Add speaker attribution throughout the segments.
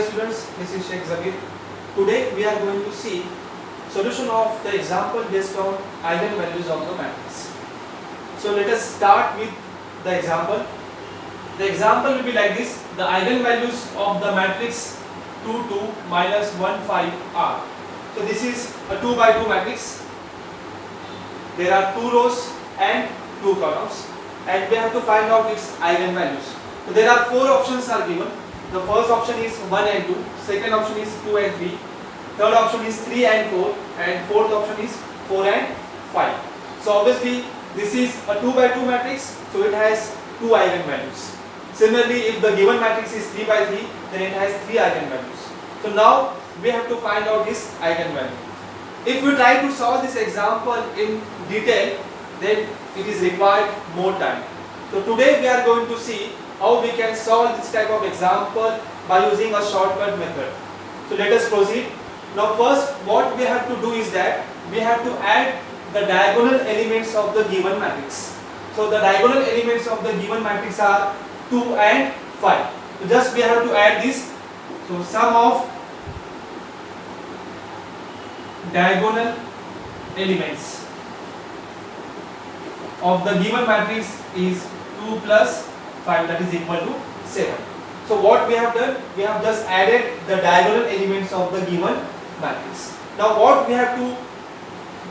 Speaker 1: students, this is Sheikh Zabir. Today we are going to see solution of the example based on eigenvalues of the matrix. So let us start with the example. The example will be like this. The eigenvalues of the matrix 2, 2, minus 1, 5 are. So this is a 2 by 2 matrix. There are 2 rows and 2 columns, and we have to find out its eigenvalues. So there are 4 options are given. The first option is 1 and 2, second option is 2 and 3, third option is 3 and 4, and fourth option is 4 and 5. So obviously this is a 2 by 2 matrix, so it has 2 eigenvalues. Similarly, if the given matrix is 3 by 3, then it has 3 eigenvalues. So now we have to find out this eigenvalue. If we try to solve this example in detail, then it is required more time. So today we are going to see how we can solve this type of example by using a shortcut method. So let us proceed. Now first what we have to do is that we have to add the diagonal elements of the given matrix. So the diagonal elements of the given matrix are 2 and 5. So just we have to add this. So sum of diagonal elements of the given matrix is 2 plus 5, that is equal to 7. So what we have done, we have just added the diagonal elements of the given matrix. Now what we have to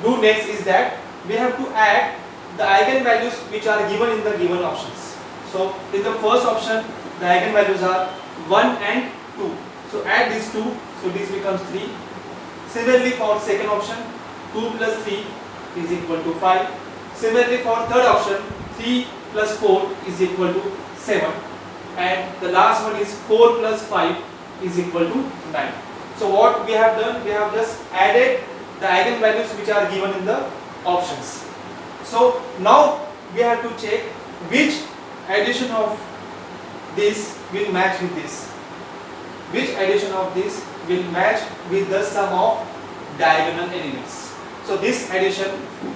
Speaker 1: do next is that we have to add the eigenvalues which are given in the given options. So in the first option the eigenvalues are 1 and 2. So add these 2, so this becomes 3. Similarly for second option, 2 plus 3 is equal to 5. Similarly for third option, 3 plus 4 is equal to 7. And the last one is 4 plus 5 is equal to 9. So what we have done, we have just added the eigenvalues which are given in the options. So now we have to check which addition of this will match with this. Which addition of this will match with the sum of diagonal elements. So this addition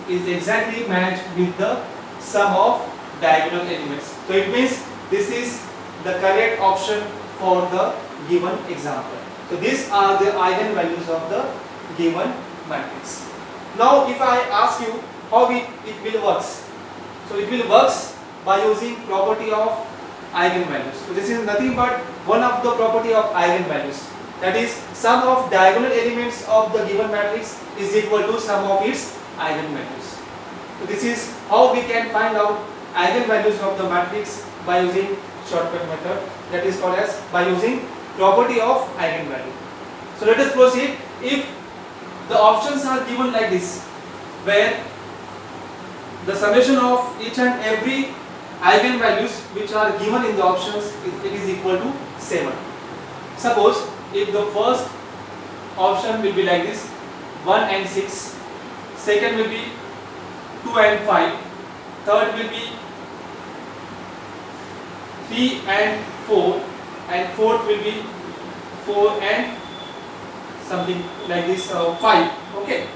Speaker 1: is exactly matched with the sum of diagonal elements. So it means this is the correct option for the given example. So these are the eigenvalues of the given matrix. Now if I ask you how it will works. So it will works by using property of eigenvalues. So this is nothing but one of the property of eigenvalues. That is, sum of diagonal elements of the given matrix is equal to sum of its eigenvalues. So this is how we can find out eigenvalues of the matrix by using shortcut method, that is called as by using property of eigenvalue. So let us proceed. If the options are given like this, where the summation of each and every eigenvalues which are given in the options, it is equal to 7. Suppose if the first option will be like this, 1 and 6, second will be 2 and 5, third will be 3 and 4, and fourth will be 4 and something like this 5. Okay.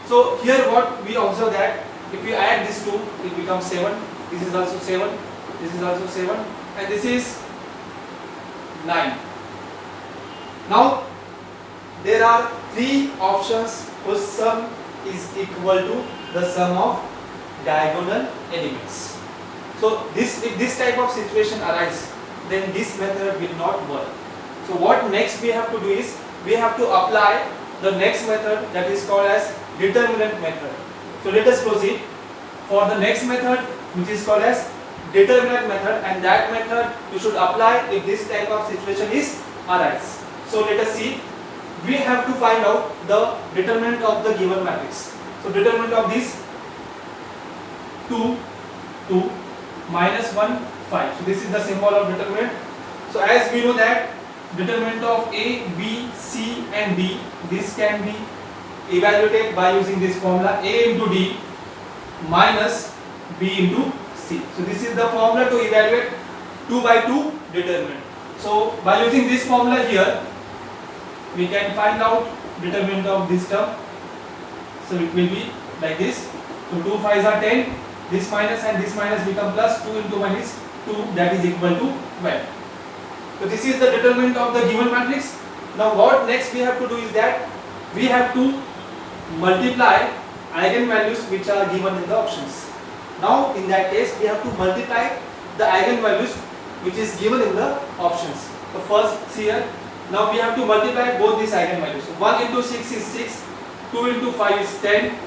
Speaker 1: So here what we observe that if we add these two, it becomes 7. This is also 7. This is also 7, and this is 9. Now there are 3 options whose sum is equal to the sum of diagonal elements. So if this type of situation arises, then this method will not work. So what next we have to do is we have to apply the next method, that is called as determinant method. So let us proceed for the next method, which is called as determinant method, and that method you should apply if this type of situation is arise. So let us see. We have to find out the determinant of the given matrix. So determinant of this 2, 2, minus 1, 5. So this is the symbol of determinant. So as we know that determinant of A, B, C and D, this can be evaluated by using this formula, A into D minus B into C. So this is the formula to evaluate 2 by 2 determinant. So by using this formula here, we can find out determinant of this term. So it will be like this. So 2 5s are 10, this minus and this minus become plus, 2 into 1 is 2, that is equal to 12. So this is the determinant of the given matrix. Now what next we have to do is that we have to multiply eigenvalues which are given in the options. Now in that case we have to multiply the eigenvalues which is given in the options. So first here, now we have to multiply both these eigenvalues. 1 into 6 is 6, 2 into 5 is 10,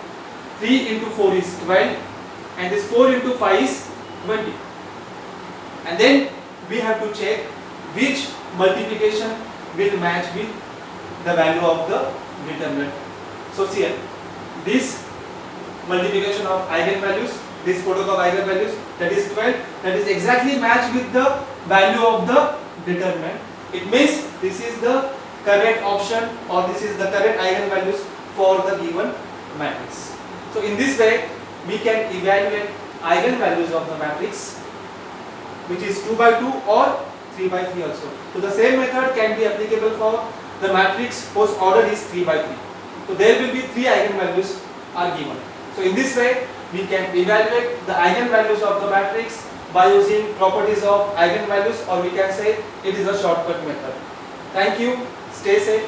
Speaker 1: 3 into 4 is 12, and this 4 into 5 is 20. And then we have to check which multiplication will match with the value of the determinant. So here, this multiplication of eigenvalues, this product of eigenvalues, that is 12, that is exactly matched with the value of the determinant. It means this is the correct option, or this is the correct eigenvalues for the given matrix. So in this way we can evaluate eigenvalues of the matrix, which is 2 by 2 or 3 by 3 also. So the same method can be applicable for the matrix whose order is 3 by 3. So there will be 3 eigenvalues are given. So in this way we can evaluate the eigenvalues of the matrix by using properties of eigenvalues, or we can say it is a shortcut method. Thank you. Stay safe.